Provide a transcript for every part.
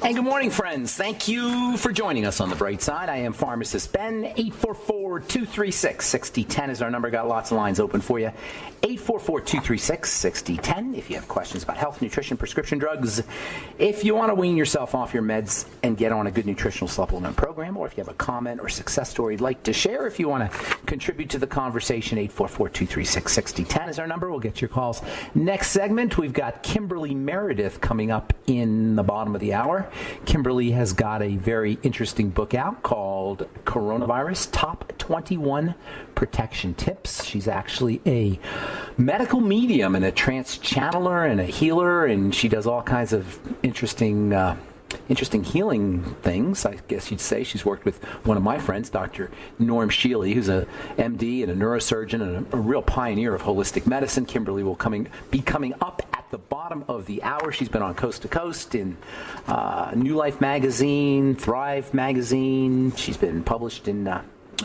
And good morning, friends. Thank you for joining us on The Bright Side. I am Pharmacist Ben. 844-236-6010 is our number. Got lots of lines open for you. 844-236-6010 if you have questions about health, nutrition, prescription drugs. If you want to wean yourself off your meds and get on a good nutritional supplement program, or if you have a comment or success story you'd like to share, if you want to contribute to the conversation, 844-236-6010 is our number. We'll get your calls. Next segment, we've got Kimberly Meredith coming up in the bottom of the hour. Kimberly has got a very interesting book out called Coronavirus Top 21 Protection Tips. She's actually a medical medium and a trance channeler and a healer, and she does all kinds of interesting healing things, I guess you'd say. She's worked with one of my friends, Dr. Norm Shealy, who's a MD and a neurosurgeon and a real pioneer of holistic medicine. Kimberly will be coming up at the bottom of the hour. She's been on Coast to Coast in New Life magazine, Thrive magazine. She's been published in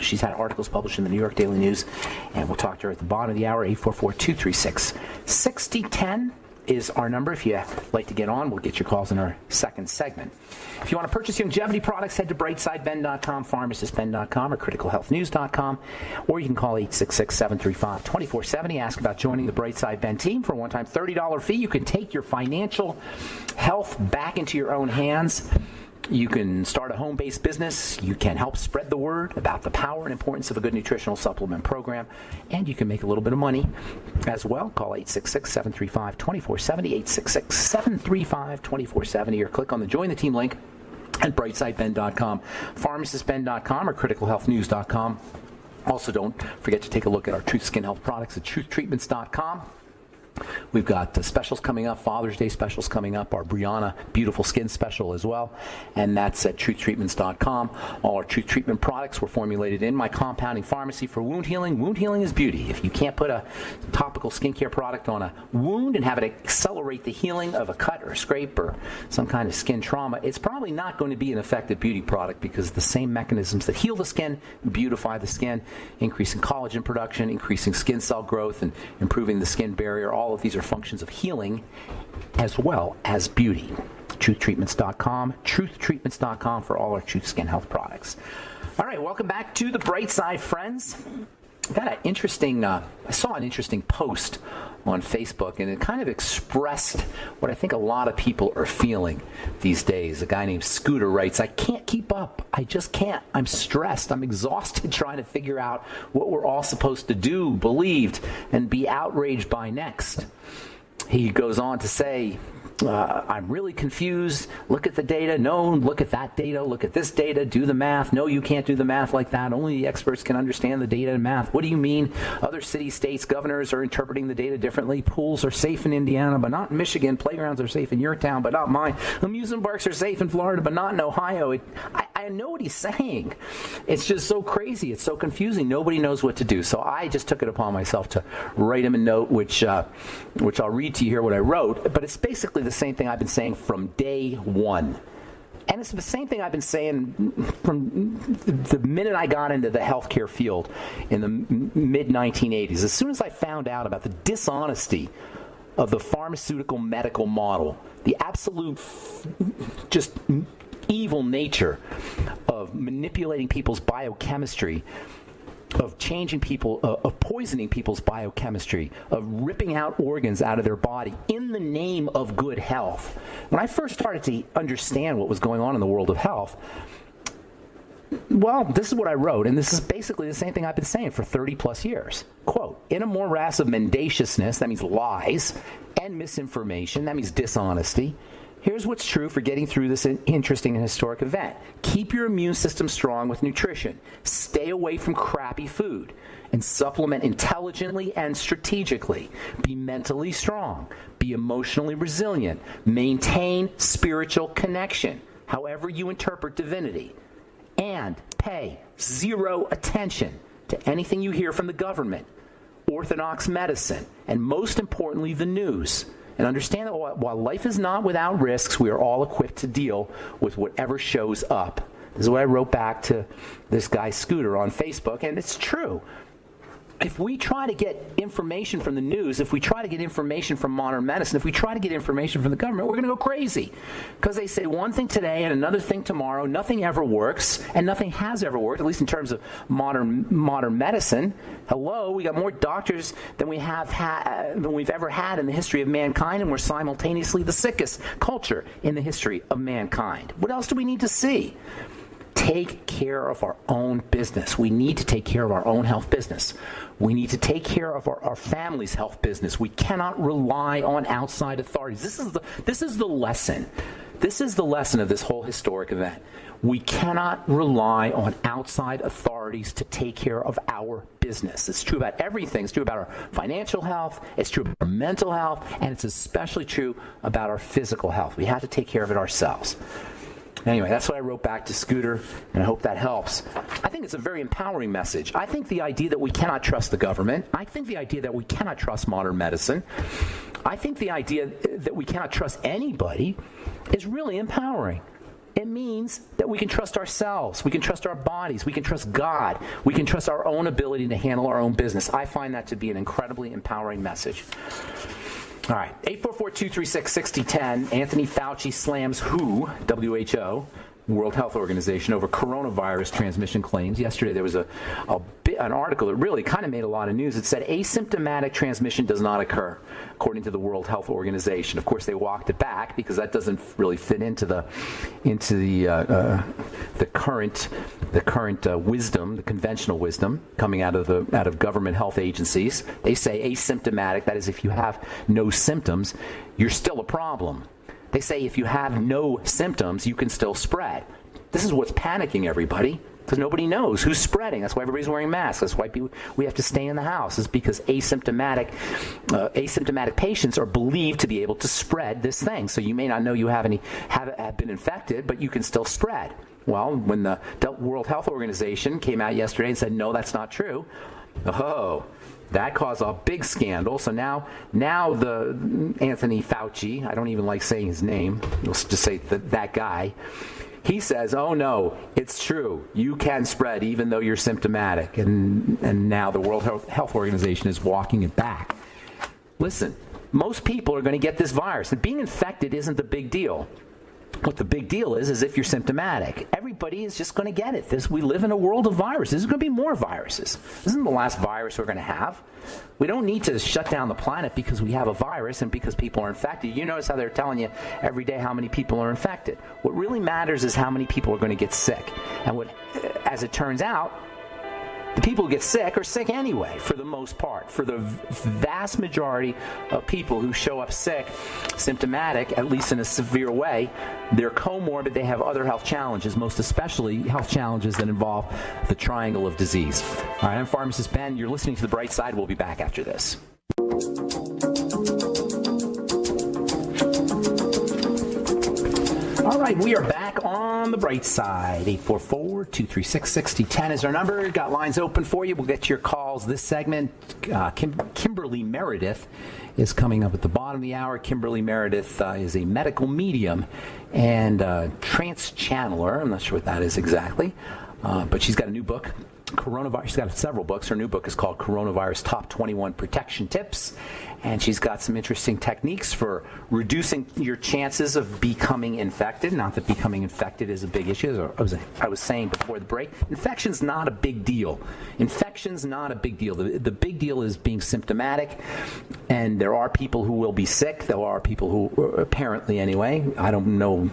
she's had articles published in the New York Daily News, and we'll talk to her at the bottom of the hour. 844-236-6010 is our number. If you'd like to get on, we'll get your calls in our second segment. If you want to purchase longevity products, head to brightsideben.com, pharmacistben.com, or criticalhealthnews.com, or you can call 866-735-2470. Ask about joining the Brightside Ben team. For a one-time $30 fee, you can take your financial health back into your own hands. You can start a home-based business. You can help spread the word about the power and importance of a good nutritional supplement program. And you can make a little bit of money as well. Call 866-735-2470, 866-735-2470, or click on the Join the Team link at brightsideben.com, pharmacistben.com, or criticalhealthnews.com. Also, don't forget to take a look at our Truth Skin Health products at truthtreatments.com. We've got specials coming up, Father's Day specials coming up, our Brianna Beautiful Skin special as well, and that's at truthtreatments.com. All our Truth Treatment products were formulated in my compounding pharmacy for wound healing. Wound healing is beauty. If you can't put a topical skincare product on a wound and have it accelerate the healing of a cut or a scrape or some kind of skin trauma, it's probably not going to be an effective beauty product, because the same mechanisms that heal the skin, beautify the skin, increasing collagen production, increasing skin cell growth, and improving the skin barrier, all of these are functions of healing as well as beauty. Truthtreatments.com, truthtreatments.com for all our Truth Skin Health products. All right, welcome back to the Bright Side, friends. Got an interesting, I saw an interesting post on Facebook, and it kind of expressed what I think a lot of people are feeling these days. A guy named Scooter writes, "I can't keep up. I just can't. I'm stressed. I'm exhausted trying to figure out what we're all supposed to do, believed, and be outraged by next." He goes on to say, I'm really confused. Look at the data. No, look at that data. Look at this data. Do the math. No, you can't do the math like that. Only the experts can understand the data and math. What do you mean? Other cities, states, governors are interpreting the data differently. Pools are safe in Indiana, but not in Michigan. Playgrounds are safe in your town, but not mine. Amusement parks are safe in Florida, but not in Ohio. I know what he's saying. It's just so crazy. It's so confusing. Nobody knows what to do. So I just took it upon myself to write him a note, which I'll read to you here what I wrote. But it's basically the same thing I've been saying from day one. And it's the same thing I've been saying from the minute I got into the healthcare field in the mid-1980s. As soon as I found out about the dishonesty of the pharmaceutical medical model, the absolute just evil nature of manipulating people's biochemistry, of changing people, of poisoning people's biochemistry, of ripping out organs out of their body in the name of good health. When I first started to understand what was going on in the world of health, well, this is what I wrote, and this is basically the same thing I've been saying for 30 plus years. Quote, "In a morass of mendaciousness," that means lies, "and misinformation," that means dishonesty, here's what's true for getting through this interesting and historic event. Keep your immune system strong with nutrition. Stay away from crappy food. And supplement intelligently and strategically. Be mentally strong. Be emotionally resilient. Maintain spiritual connection, however you interpret divinity. And pay zero attention to anything you hear from the government, orthodox medicine, and most importantly, the news. And understand that while life is not without risks, we are all equipped to deal with whatever shows up. This is what I wrote back to this guy Scooter on Facebook, and it's true. if we try to get information from the news, if we try to get information from modern medicine, if we try to get information from the government, we're going to go crazy. Because they say one thing today and another thing tomorrow. Nothing ever works, and nothing has ever worked, at least in terms of modern medicine. Hello, we got more doctors than we've ever had in the history of mankind, and we're simultaneously the sickest culture in the history of mankind. What else do we need to see? Take care of our own business. We need to take care of our own health business. We need to take care of our family's health business. We cannot rely on outside authorities. This is the lesson. This is the lesson of this whole historic event. We cannot rely on outside authorities to take care of our business. It's true about everything. It's true about our financial health. It's true about our mental health. And it's especially true about our physical health. We have to take care of it ourselves. Anyway, that's what I wrote back to Scooter, and I hope that helps. I think it's a very empowering message. I think the idea that we cannot trust the government, I think the idea that we cannot trust modern medicine, I think the idea that we cannot trust anybody is really empowering. It means that we can trust ourselves, we can trust our bodies, we can trust God, we can trust our own ability to handle our own business. I find that to be an incredibly empowering message. All right, 844-236-6010. Anthony Fauci slams WHO, World Health Organization, over coronavirus transmission claims. Yesterday there was an article that really kind of made a lot of news. It said asymptomatic transmission does not occur, according to the World Health Organization. Of course, they walked it back because that doesn't really fit into the current wisdom, the conventional wisdom coming out of government health agencies. They say asymptomatic, that is, if you have no symptoms, you're still a problem. They say if you have no symptoms, you can still spread. This is what's panicking everybody, because nobody knows who's spreading. That's why everybody's wearing masks. That's why we have to stay in the house. It's because asymptomatic patients are believed to be able to spread this thing. So you may not know you have been infected, but you can still spread. Well, when the World Health Organization came out yesterday and said, no, that's not true, that caused a big scandal. So now the Anthony Fauci, I don't even like saying his name, let's just say that guy, he says, oh no, it's true. You can spread even though you're symptomatic. And now the World Health Organization is walking it back. Listen, most people are going to get this virus. And being infected isn't the big deal. What the big deal is if you're symptomatic. Everybody is just going to get it. We live in a world of viruses. There's going to be more viruses. This isn't the last virus we're going to have. We don't need to shut down the planet because we have a virus and because people are infected. You notice how they're telling you every day how many people are infected. What really matters is how many people are going to get sick. And as it turns out, the people who get sick are sick anyway, for the most part. For the vast majority of people who show up sick, symptomatic, at least in a severe way, they're comorbid, they have other health challenges, most especially health challenges that involve the triangle of disease. All right, I'm Pharmacist Ben. You're listening to The Bright Side. We'll be back after this. All right, we are back on The Bright Side. 844-236-6010 is our number. Got lines open for you. We'll get to your calls this segment. Kimberly Meredith is coming up at the bottom of the hour. Kimberly Meredith is a medical medium and trance channeler. I'm not sure what that is exactly, but she's got a new book. She's got several books. Her new book is called Coronavirus Top 21 Protection Tips, and she's got some interesting techniques for reducing your chances of becoming infected. Not that becoming infected is a big issue. As I was saying before the break, infection's not a big deal. Infection's not a big deal. The big deal is being symptomatic, and there are people who will be sick. There are people who, apparently anyway, I don't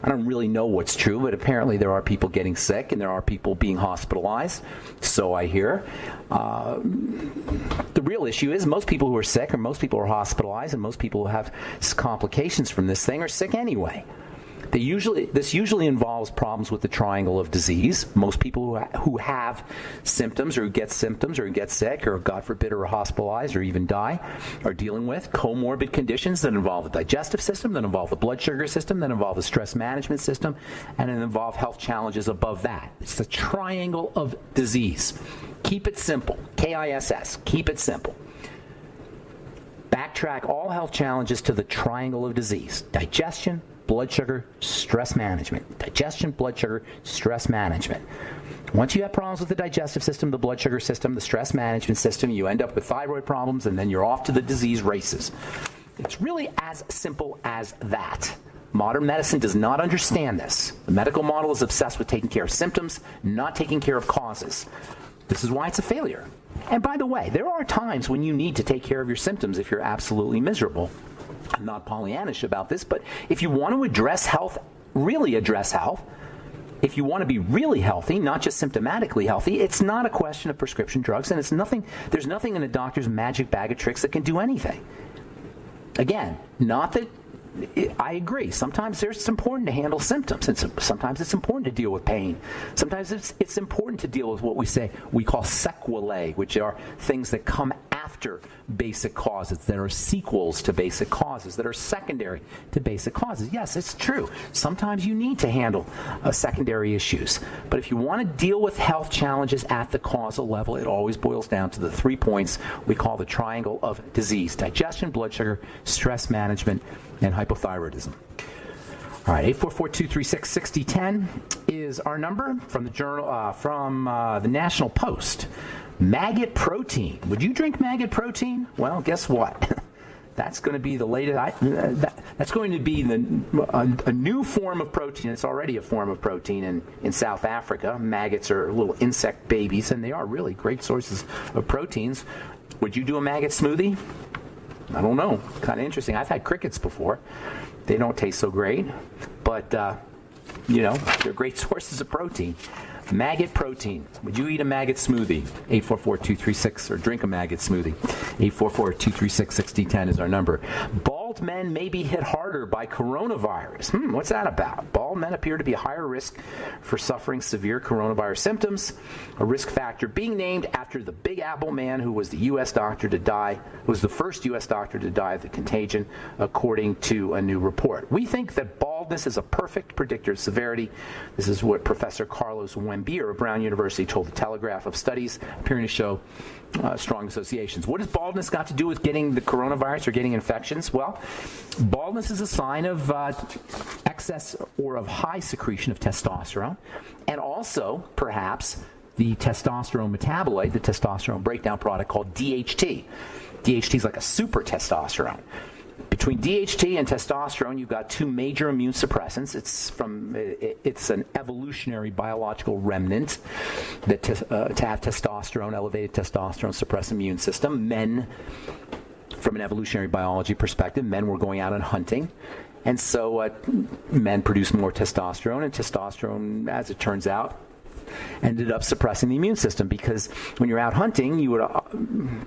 really know what's true, but apparently there are people getting sick and there are people being hospitalized. So I hear. The real issue is most people who are sick or most people who are hospitalized and most people who have complications from this thing are sick anyway. This usually involves problems with the triangle of disease. Most people who have symptoms or who get sick or, God forbid, are hospitalized or even die are dealing with comorbid conditions that involve the digestive system, that involve the blood sugar system, that involve the stress management system, and that involve health challenges above that. It's the triangle of disease. Keep it simple. KISS. Keep it simple. Backtrack all health challenges to the triangle of disease: digestion, blood sugar, stress management. Digestion, blood sugar, stress management. Once you have problems with the digestive system, the blood sugar system, the stress management system, you end up with thyroid problems, and then you're off to the disease races. It's really as simple as that. Modern medicine does not understand this. The medical model is obsessed with taking care of symptoms, not taking care of causes. This is why it's a failure. And by the way, there are times when you need to take care of your symptoms if you're absolutely miserable. I'm not Pollyannish about this, but if you want to address health, really address health, if you want to be really healthy, not just symptomatically healthy, it's not a question of prescription drugs, and there's nothing in a doctor's magic bag of tricks that can do anything. Again, not that I agree. Sometimes it's important to handle symptoms, and sometimes it's important to deal with pain. Sometimes it's important to deal with what we call sequelae, which are things that come after basic causes, that are sequels to basic causes, that are secondary to basic causes. Yes, it's true. Sometimes you need to handle secondary issues. But if you want to deal with health challenges at the causal level, it always boils down to the 3 points we call the triangle of disease: digestion, blood sugar, stress management, and hypothyroidism. All right, 844-236-6010 is our number from the journal, from the National Post. Maggot protein. Would you drink maggot protein? Well, guess what? That's going to be the latest. That's going to be a new form of protein. It's already a form of protein in South Africa. Maggots are little insect babies, and they are really great sources of proteins. Would you do a maggot smoothie? I don't know. Kind of interesting. I've had crickets before. They don't taste so great, but they're great sources of protein. Maggot protein. Would you eat a maggot smoothie? 844-236 or drink a maggot smoothie. 844-236-6010 is our number. Bald men may be hit harder by coronavirus. What's that about? Bald men appear to be a higher risk for suffering severe coronavirus symptoms, a risk factor being named after the Big Apple man who was the U.S. doctor to die, who was the first U.S. doctor to die of the contagion, according to a new report. We think that baldness is a perfect predictor of severity. This is what Professor Carlos Wembier of Brown University told the Telegraph of studies appearing to show strong associations. What has baldness got to do with getting the coronavirus or getting infections? Well, baldness is a sign of excess or of high secretion of testosterone, and also perhaps the testosterone metabolite, the testosterone breakdown product called DHT. DHT is like a super testosterone. Between DHT and testosterone, you've got two major immune suppressants. It's an evolutionary biological remnant that to have testosterone, elevated testosterone, suppress immune system. Men, from an evolutionary biology perspective, men were going out and hunting. And so men produce more testosterone, and testosterone, as it turns out, ended up suppressing the immune system, because when you're out hunting, you would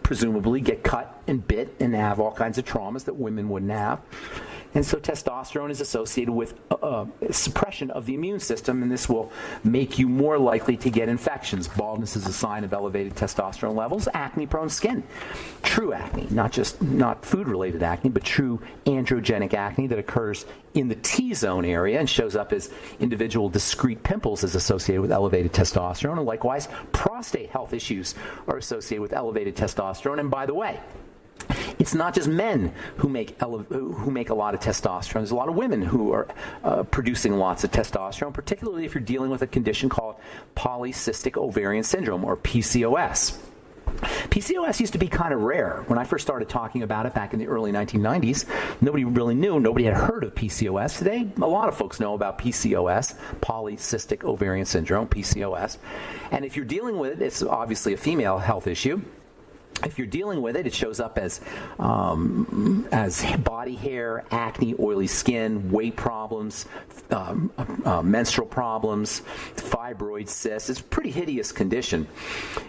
presumably get cut and bit and have all kinds of traumas that women wouldn't have. And so testosterone is associated with suppression of the immune system, and this will make you more likely to get infections. Baldness is a sign of elevated testosterone levels. Acne-prone skin. True acne, not food-related acne, but true androgenic acne that occurs in the T-zone area and shows up as individual discrete pimples is associated with elevated testosterone. And likewise, prostate health issues are associated with elevated testosterone. And by the way, it's not just men who make a lot of testosterone. There's a lot of women who are producing lots of testosterone, particularly if you're dealing with a condition called polycystic ovarian syndrome, or PCOS. PCOS used to be kind of rare. When I first started talking about it back in the early 1990s, nobody really knew. Nobody had heard of PCOS. Today, a lot of folks know about PCOS, polycystic ovarian syndrome, PCOS. And if you're dealing with it, it's obviously a female health issue. If you're dealing with it, it shows up as body hair, acne, oily skin, weight problems, menstrual problems, fibroid cysts. It's a pretty hideous condition.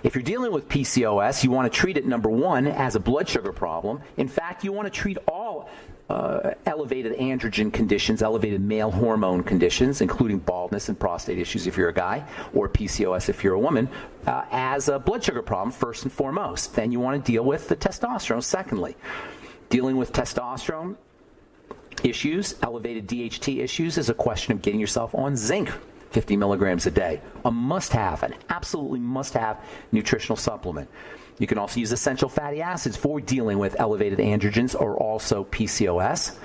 If you're dealing with PCOS, you want to treat it, number one, as a blood sugar problem. In fact, you want to treat all elevated androgen conditions, elevated male hormone conditions, including baldness and prostate issues if you're a guy, or PCOS if you're a woman, as a blood sugar problem first and foremost. Then you want to deal with the testosterone secondly. Dealing with testosterone issues, elevated DHT issues, is a question of getting yourself on zinc, 50 milligrams a day. A must-have, an absolutely must-have nutritional supplement. You can also use essential fatty acids for dealing with elevated androgens or also PCOS.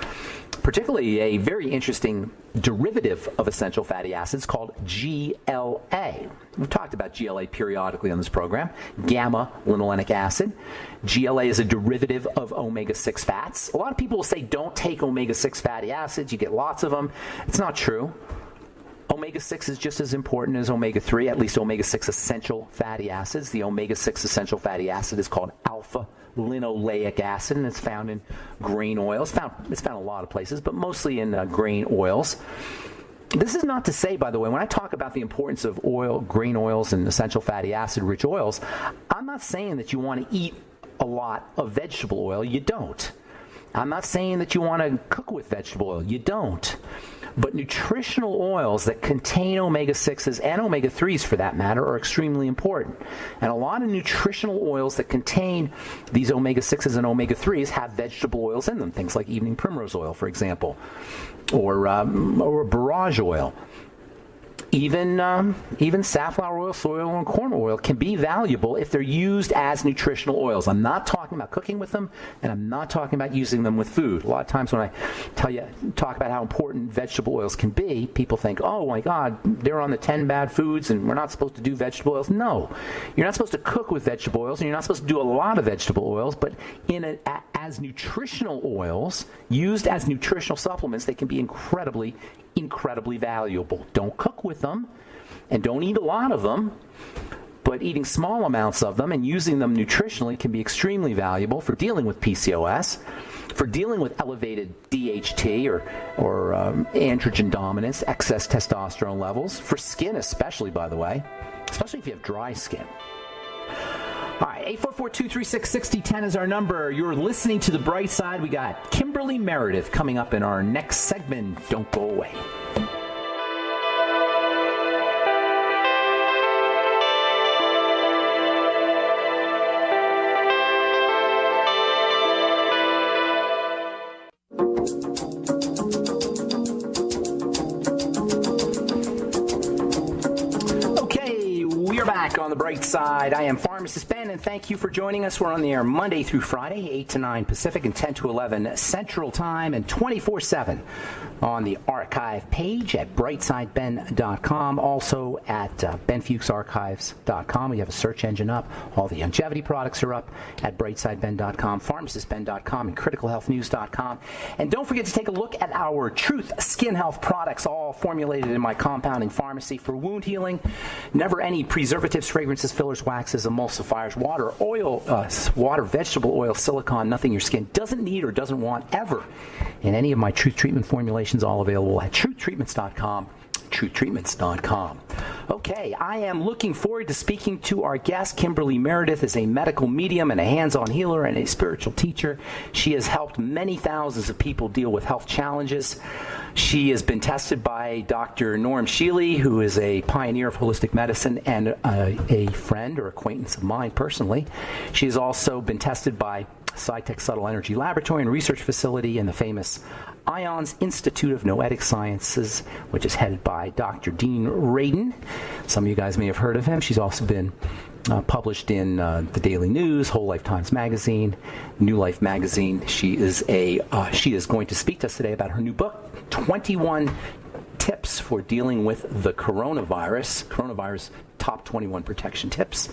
particularly a very interesting derivative of essential fatty acids called GLA. We've talked about GLA periodically on this program, gamma-linolenic acid. GLA is a derivative of omega-6 fats. A lot of people will say don't take omega-6 fatty acids, you get lots of them. It's not true. Omega-6 is just as important as omega-3, at least omega-6 essential fatty acids. The omega-6 essential fatty acid is called alpha-linoleic acid, and it's found in grain oils. It's found a lot of places, but mostly in grain oils. This is not to say, by the way, when I talk about the importance of grain oils and essential fatty acid-rich oils, I'm not saying that you want to eat a lot of vegetable oil. You don't. I'm not saying that you want to cook with vegetable oil. You don't. But nutritional oils that contain omega-6s and omega-3s, for that matter, are extremely important. And a lot of nutritional oils that contain these omega-6s and omega-3s have vegetable oils in them, things like evening primrose oil, for example, or borage oil. Even safflower oil, soy oil, and corn oil can be valuable if they're used as nutritional oils. I'm not talking about cooking with them, and I'm not talking about using them with food. A lot of times when I talk about how important vegetable oils can be, people think, oh my God, they're on the 10 bad foods and we're not supposed to do vegetable oils. No, you're not supposed to cook with vegetable oils, and you're not supposed to do a lot of vegetable oils, but as nutritional oils, used as nutritional supplements, they can be incredibly valuable. Don't cook with them, and don't eat a lot of them, but eating small amounts of them and using them nutritionally can be extremely valuable for dealing with PCOS, for dealing with elevated DHT or androgen dominance, excess testosterone levels, for skin especially, by the way, especially if you have dry skin. All right, 844-236-6010 is our number. You're listening to The Bright Side. We got Kimberly Meredith coming up in our next segment. Don't go away. On the bright side, I am Pharmacist Ben, and thank you for joining us. We're on the air Monday through Friday, 8 to 9 Pacific and 10 to 11 Central Time, and 24/7 on the archive page at brightsideben.com, also at benfuchsarchives.com. We have a search engine up. All the longevity products are up at brightsideben.com, pharmacistben.com, and criticalhealthnews.com. And don't forget to take a look at our Truth Skin Health products, all formulated in my compounding pharmacy for wound healing. Never any preservatives, fragrances, fillers, waxes, emulsifiers, water, vegetable oil, silicone, nothing your skin doesn't need or doesn't want ever in any of my Truth Treatment formulations, all available at truthtreatments.com. truthtreatments.com. Okay, I am looking forward to speaking to our guest. Kimberly Meredith is a medical medium and a hands-on healer and a spiritual teacher. She has helped many thousands of people deal with health challenges. She has been tested by Dr. Norm Shealy, who is a pioneer of holistic medicine and a friend or acquaintance of mine personally. She has also been tested by SciTech Subtle Energy Laboratory and Research Facility and the famous IONS Institute of Noetic Sciences, which is headed by Dr. Dean Radin. Some of you guys may have heard of him. She's also been published in the Daily News, Whole Life Times Magazine, New Life Magazine. She is going to speak to us today about her new book, 21 Tips for Dealing with the Coronavirus Top 21 Protection Tips.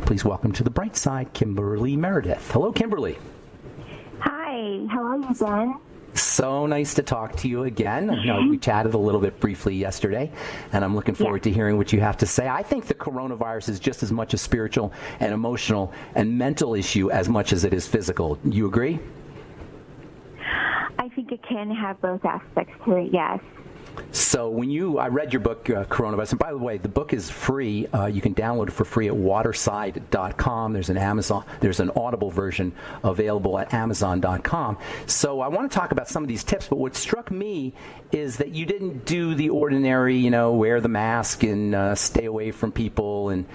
Please welcome to the bright side, Kimberly Meredith. Hello, Kimberly. Hi, how are you, Ben? So nice to talk to you again. We chatted a little bit briefly yesterday, and I'm looking forward to hearing what you have to say. I think the coronavirus is just as much a spiritual and emotional and mental issue as much as it is physical. You agree? I think it can have both aspects to it, yes. So I read your book, Coronavirus, and by the way, the book is free. You can download it for free at waterside.com. There's an Audible version available at amazon.com. So I want to talk about some of these tips, but what struck me is that you didn't do the ordinary, wear the mask and stay away from people, and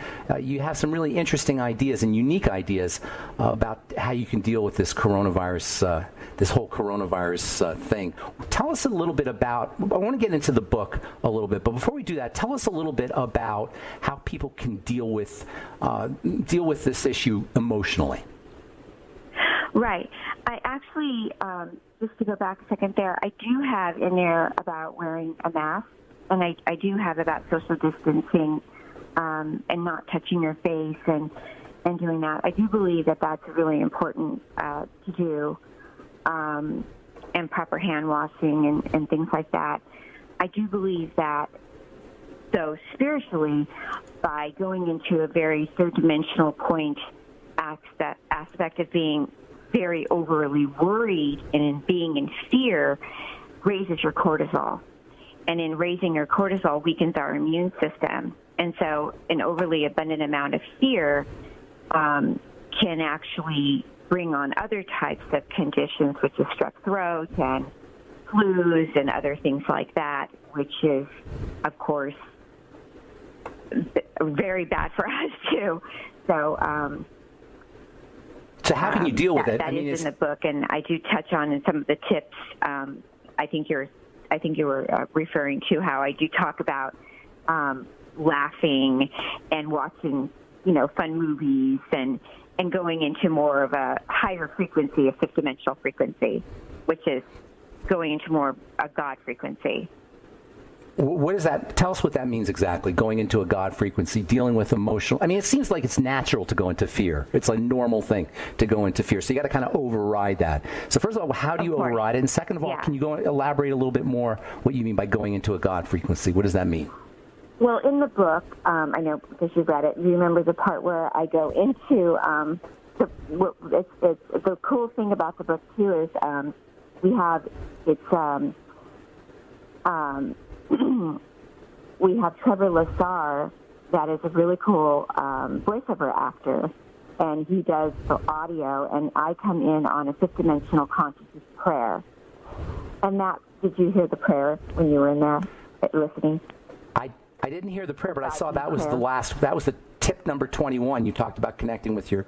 you have some really interesting ideas and unique ideas about how you can deal with this coronavirus, this whole coronavirus thing. Tell us a little bit about, I want to get into the book a little bit, but before we do that, tell us a little bit about how people can deal with this issue emotionally. Right. I actually, just to go back a second there, I do have in there about wearing a mask, and I do have about social distancing and not touching your face and doing that. I do believe that that's really important to do, and proper hand washing and things like that. I do believe that, though, spiritually, by going into a very third-dimensional point aspect of being very overly worried and in being in fear raises your cortisol. And in raising your cortisol weakens our immune system. And so an overly abundant amount of fear can actually bring on other types of conditions, which is strep throat and flus and other things like that, which is, of course, very bad for us, too. So, so how can you deal with it? That is in the book, and I do touch on in some of the tips. I think you were referring to how I do talk about laughing and watching, fun movies and going into more of a higher frequency, a fifth-dimensional frequency, which is going into more a God frequency. What is that? Tell us what that means exactly, going into a God frequency, dealing with emotional. I mean, it seems like it's natural to go into fear. It's a normal thing to go into fear. So you got to kind of override that. So first of all, how do you override it? And second of all, can you go elaborate a little bit more what you mean by going into a God frequency? What does that mean? Well, in the book, I know because you've read it, you remember the part where I go into the cool thing about the book, too, is we have Trevor Lassar, that is a really cool voiceover actor, and he does the audio, and I come in on a fifth-dimensional consciousness prayer. And did you hear the prayer when you were in there listening? I didn't hear the prayer, but I saw that was that was the tip number 21. You talked about connecting with your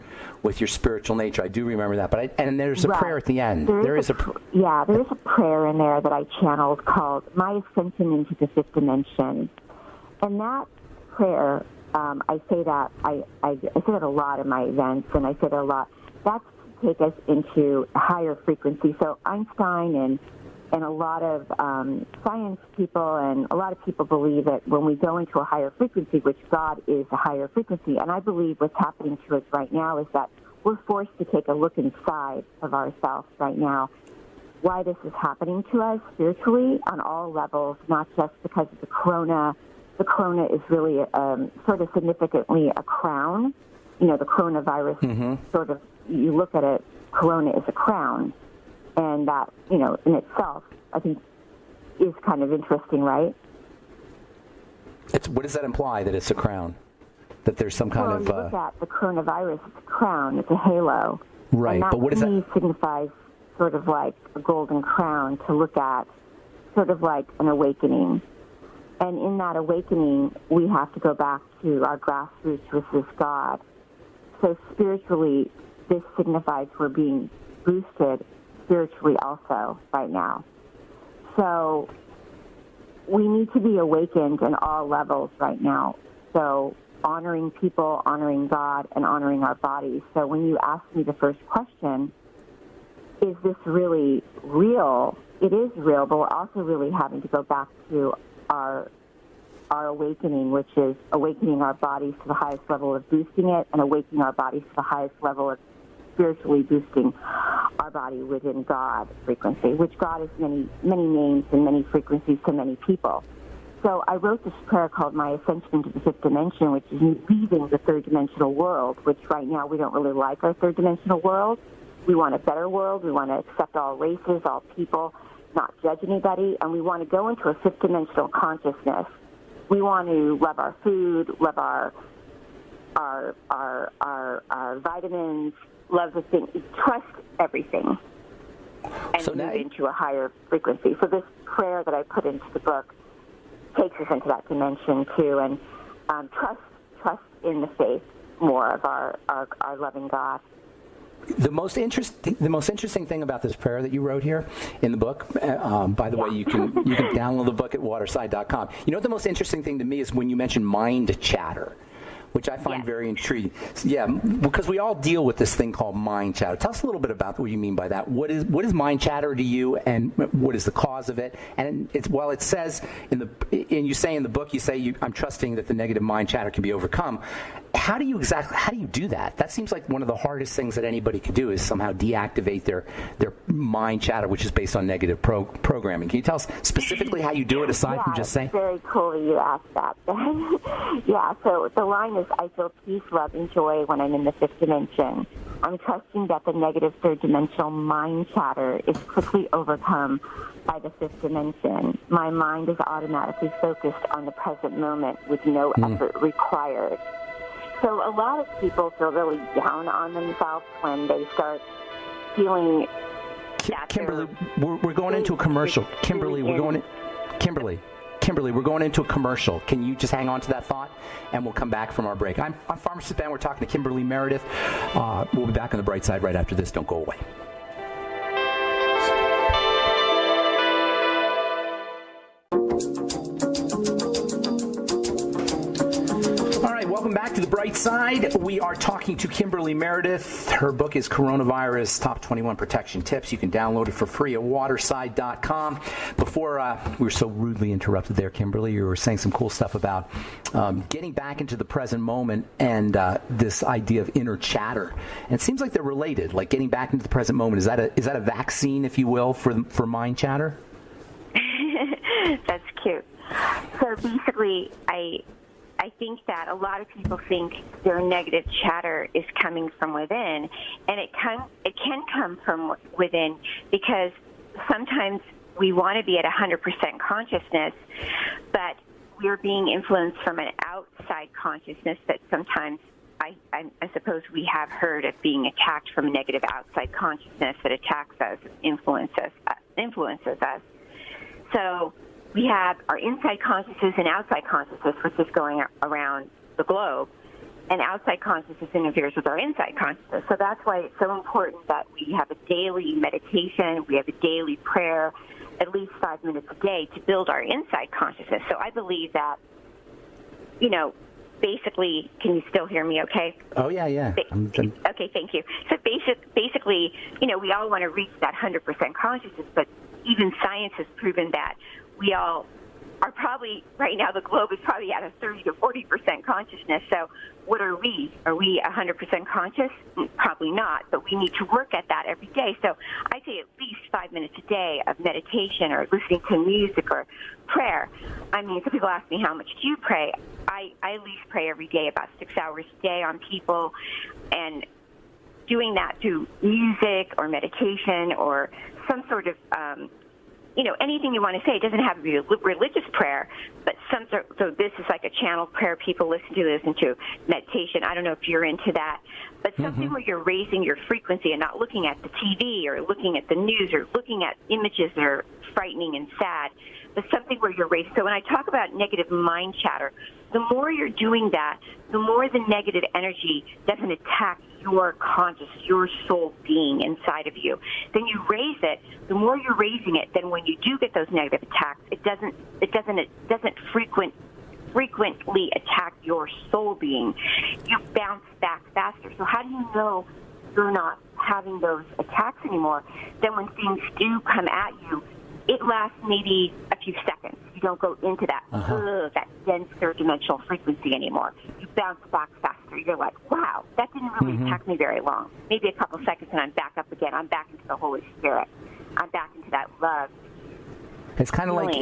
spiritual nature. I do remember that. And there's a prayer at the end. There is a prayer in there that I channeled called My Ascension into the Fifth Dimension. And that prayer, I say that I say that a lot in my events, and I say that a lot. That's to take us into a higher frequency. So Einstein and a lot of science people and a lot of people believe that when we go into a higher frequency, which God is a higher frequency, and I believe what's happening to us right now is that we're forced to take a look inside of ourselves right now, why this is happening to us spiritually on all levels, not just because of the corona. The corona is really sort of significantly a crown. The coronavirus sort of, you look at it, corona is a crown. And that, in itself, I think, is kind of interesting, right? What does that imply, that it's a crown? That there's some kind of... Well, you look at the coronavirus, it's a crown, it's a halo. Right, and that, but what does that... to me, signifies sort of like a golden crown to look at, sort of like an awakening. And in that awakening, we have to go back to our grassroots, which is God. So spiritually, this signifies we're being boosted spiritually also right now. So we need to be awakened in all levels right now. So honoring people, honoring God, and honoring our bodies. So when you ask me the first question, is this really real? It is real, but we're also really having to go back to our awakening, which is awakening our bodies to the highest level of boosting it and awakening our bodies to the highest level of spiritually boosting our body within God frequency, which God is many, many names and many frequencies to many people. So I wrote this prayer called My Ascension into the Fifth Dimension, which is leaving the third-dimensional world, which right now we don't really like our third-dimensional world. We want a better world. We want to accept all races, all people, not judge anybody, and we want to go into a fifth-dimensional consciousness. We want to love our food, love our vitamins, love the thing, trust everything, and move into a higher frequency. So this prayer that I put into the book takes us into that dimension too, and trust in the faith more of our loving God. The most interesting thing about this prayer that you wrote here in the book, by the way, you can download the book at waterside.com. You know what the most interesting thing to me is when you mention mind chatter. which I find very intriguing. Yeah, because we all deal with this thing called mind chatter. Tell us a little bit about what you mean by that. What is mind chatter to you, and what is the cause of it? And it says in the book, you say I'm trusting that the negative mind chatter can be overcome. How do you do that? That seems like one of the hardest things that anybody could do is somehow deactivate their mind chatter, which is based on negative programming. Can you tell us specifically how you do it, aside from just saying? It's very cool that you asked that. Yeah, so the line is, I feel peace, love, and joy when I'm in the fifth dimension. I'm trusting that the negative third dimensional mind chatter is quickly overcome by the fifth dimension. My mind is automatically focused on the present moment with no effort required. So a lot of people feel really down on themselves when they start feeling that Kimberly, we're going into a commercial. Kimberly, we're going into a commercial. Can you just hang on to that thought, and we'll come back from our break. I'm Pharmacist Ben. We're talking to Kimberly Meredith. We'll be back on the bright side right after this. Don't go away. Welcome back to the bright side. We are talking to Kimberly Meredith. Her book is Coronavirus Top 21 Protection Tips. You can download it for free at waterside.com. Before we were so rudely interrupted there, Kimberly, you were saying some cool stuff about getting back into the present moment and this idea of inner chatter. And it seems like they're related, like getting back into the present moment. Is that a vaccine, if you will, for mind chatter? That's cute. So basically, I think that a lot of people think their negative chatter is coming from within, and it can come from within because sometimes we want to be at 100% consciousness, but we're being influenced from an outside consciousness that sometimes I suppose we have heard of being attacked from a negative outside consciousness that attacks us, influences us. So we have our inside consciousness and outside consciousness, which is going around the globe, and outside consciousness interferes with our inside consciousness. So that's why it's so important that we have a daily meditation, we have a daily prayer, at least 5 minutes a day to build our inside consciousness. So I believe that, basically, can you still hear me okay? Oh, yeah. Okay, thank you. So basically, we all want to reach that 100% consciousness, but even science has proven that we all are probably, right now the globe is probably at a 30 to 40% consciousness. So what are we? Are we 100% conscious? Probably not, but we need to work at that every day. So I say at least 5 minutes a day of meditation or listening to music or prayer. I mean, some people ask me, how much do you pray? I at least pray every day about 6 hours a day on people, and doing that through music or meditation or some sort of anything you want to say. It doesn't have to be a religious prayer, but so this is like a channel prayer people listen to meditation. I don't know if you're into that, but something where you're raising your frequency and not looking at the TV or looking at the news or looking at images that are frightening and sad, but something where you're raising. So when I talk about negative mind chatter, the more you're doing that, the more the negative energy doesn't attack your conscious, your soul being inside of you. Then you raise it. The more you're raising it, then when you do get those negative attacks, it doesn't frequently attack your soul being. You bounce back faster. So how do you know you're not having those attacks anymore? Then when things do come at you, it lasts maybe a few seconds. You don't go into that that dense third dimensional frequency anymore. You bounce back faster. You're like, wow, that didn't really attack me very long. Maybe a couple seconds and I'm back up again. I'm back into the Holy Spirit. I'm back into that love. It's kind of like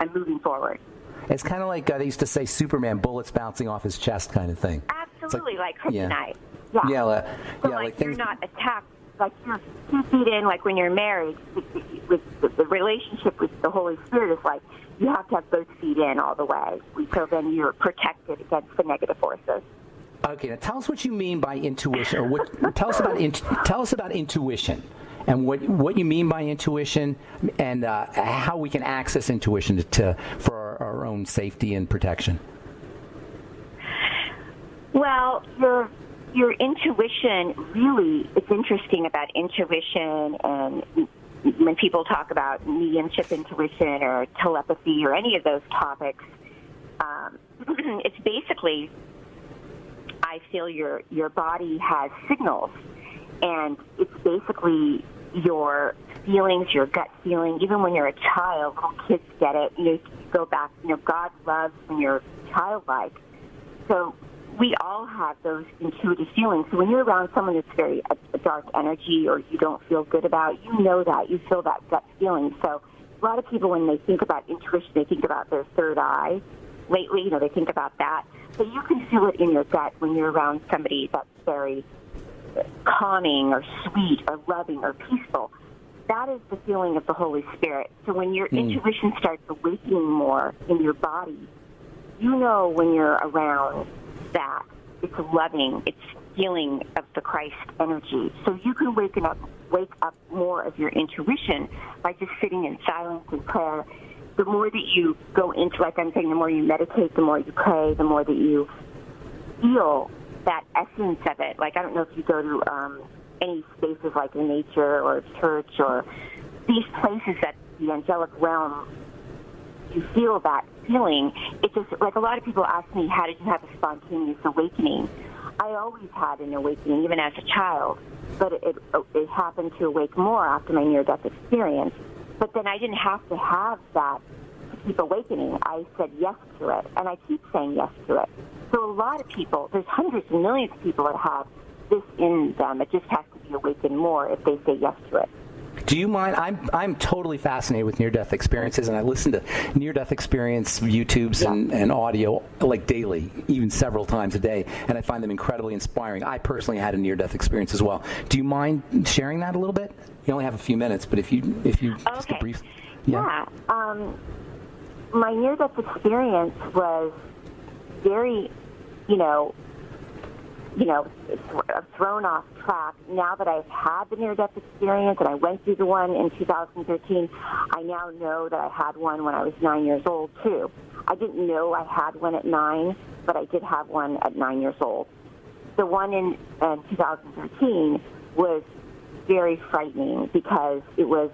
I'm moving forward. It's kind of like they used to say Superman, bullets bouncing off his chest kind of thing. Absolutely, like kryptonite. Yeah. Like you're not attacked. Like you're 2 feet in, like when you're married, with the relationship with the Holy Spirit is like you have to have both feet in all the way. So then you're protected against the negative forces. Okay, now tell us what you mean by intuition, or tell us about intuition, and what you mean by intuition, and how we can access intuition for our own safety and protection. Well, your intuition, really, it's interesting about intuition, and when people talk about mediumship intuition or telepathy or any of those topics, it's basically I feel your body has signals, and it's basically your feelings, your gut feeling. Even when you're a child, little kids get it. You go back, God loves when you're childlike. So we all have those intuitive feelings. So when you're around someone that's very a dark energy or you don't feel good about, you know that. You feel that gut feeling. So a lot of people, when they think about intuition, they think about their third eye. Lately, they think about that. But you can feel it in your gut when you're around somebody that's very calming or sweet or loving or peaceful. That is the feeling of the Holy Spirit. So when your intuition starts awakening more in your body, you know when you're around that. It's loving, it's feeling of the Christ energy. So you can wake up more of your intuition by just sitting in silence and prayer. The more that you go into, like I'm saying, the more you meditate, the more you pray, the more that you feel that essence of it. Like, I don't know if you go to any spaces like in nature or church or these places that the angelic realm, you feel that feeling. It's just like a lot of people ask me, how did you have a spontaneous awakening? I always had an awakening, even as a child, but it happened to awake more after my near-death experience. But then I didn't have to have that to keep awakening. I said yes to it, and I keep saying yes to it. So a lot of people, there's hundreds of millions of people that have this in them. It just has to be awakened more if they say yes to it. Do you mind? I'm totally fascinated with near-death experiences, and I listen to near-death experience YouTubes and audio like daily, even several times a day, and I find them incredibly inspiring. I personally had a near-death experience as well. Do you mind sharing that a little bit? You only have a few minutes, but if you just a brief. Yeah. My near-death experience was very, thrown off track. Now that I've had the near-death experience and I went through the one in 2013, I now know that I had one when I was 9 years old, too. I didn't know I had one at 9, but I did have one at 9 years old. The one in 2013 was very frightening because it was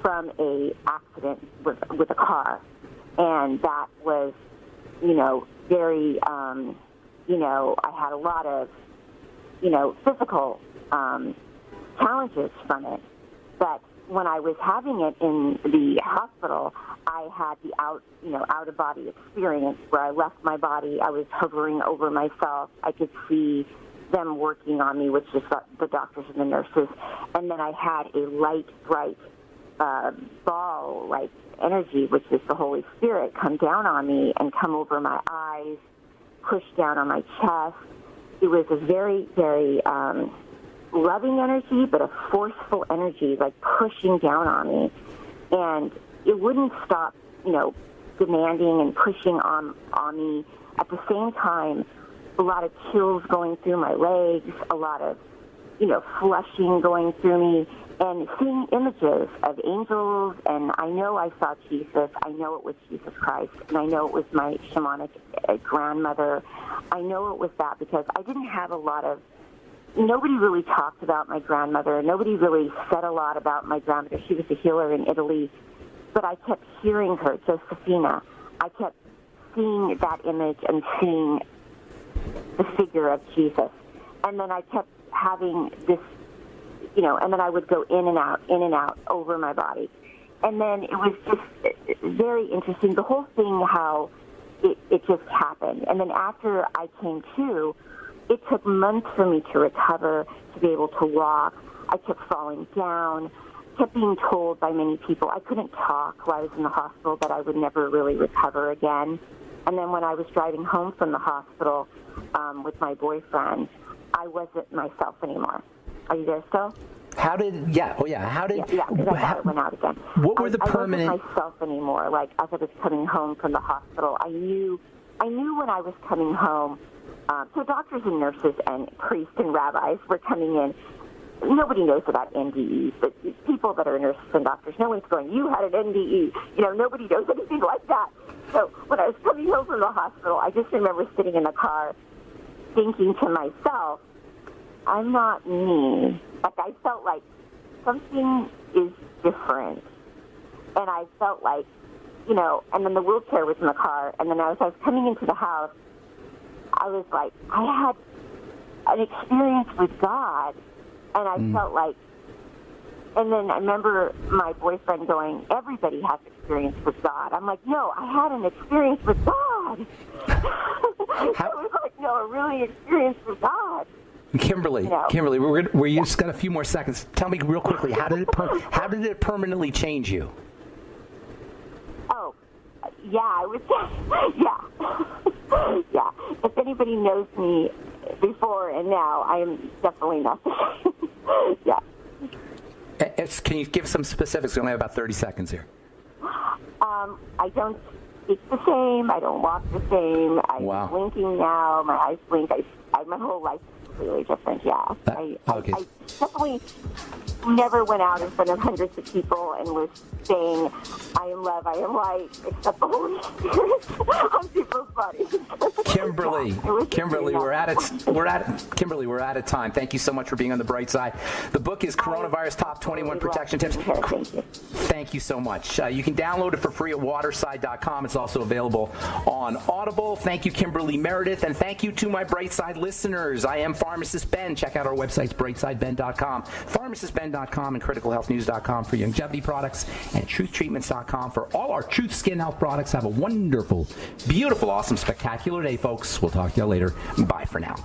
from a accident with a car, and that was, very, I had a lot of, physical challenges from it. But when I was having it in the hospital, I had the out-of-body experience where I left my body. I was hovering over myself. I could see them working on me, which is the doctors and the nurses. And then I had a light, bright ball-like energy, which is the Holy Spirit, come down on me and come over my eyes, push down on my chest. It was a very, very loving energy, but a forceful energy, like pushing down on me. And it wouldn't stop, demanding and pushing on me. At the same time, a lot of chills going through my legs, a lot of, flushing going through me, and seeing images of angels. And I know I saw Jesus. I know it was Jesus Christ. And I know it was my shamanic grandmother. I know it was that because I didn't have a lot of, nobody really talked about my grandmother. Nobody really said a lot about my grandmother. She was a healer in Italy. But I kept hearing her, Josephina. I kept seeing that image and seeing the figure of Jesus. And then I kept having this, and then I would go in and out over my body. And then it was just very interesting, the whole thing, how it just happened. And then after I came to, it took months for me to recover, to be able to walk. I kept falling down, kept being told by many people I couldn't talk while I was in the hospital, that I would never really recover again. And then when I was driving home from the hospital with my boyfriend, I wasn't myself anymore. Are you there still? How did, Yeah, because I thought it went out again. What were the permanent... I wasn't myself anymore. Like, as I was coming home from the hospital, I knew when I was coming home. So doctors and nurses and priests and rabbis were coming in. Nobody knows about NDEs, but people that are nurses and doctors, no one's going, you had an NDE. Nobody knows anything like that. So when I was coming home from the hospital, I just remember sitting in the car thinking to myself, I'm not me. Like, I felt like something is different. And I felt like, and then the wheelchair was in the car. And then as I was coming into the house, I was like, I had an experience with God, and I felt like. And then I remember my boyfriend going, everybody has experience with God. I'm like, no, I had an experience with God. I was like, no, a really experience with God. Kimberly, Kimberly, we just got a few more seconds. Tell me real quickly, how did it permanently change you? Oh, yeah, I would say, yeah. If anybody knows me before and now, I am definitely not the same. Yeah. Can you give some specifics? We only have about 30 seconds here. I don't speak the same. I don't walk the same. I'm blinking now. My eyes blink. My whole life is completely different, yeah. Okay. I definitely never went out in front of hundreds of people and was saying, I am love, I am light, except the Holy Spirit on people's bodies. Kimberly, we're out of time. Thank you so much for being on the bright side. The book is Coronavirus Top 21 Protection Tips. Thank you. Thank you so much. You can download it for free at waterside.com. It's also available on Audible. Thank you, Kimberly Meredith, and thank you to my Brightside listeners. I am Pharmacist Ben. Check out our websites, brightsideben.com, pharmacistben.com, and criticalhealthnews.com for longevity products, and truthtreatments.com for all our Truth Skin Health products. Have a wonderful, beautiful, awesome, spectacular day, folks. We'll talk to you later. Bye for now.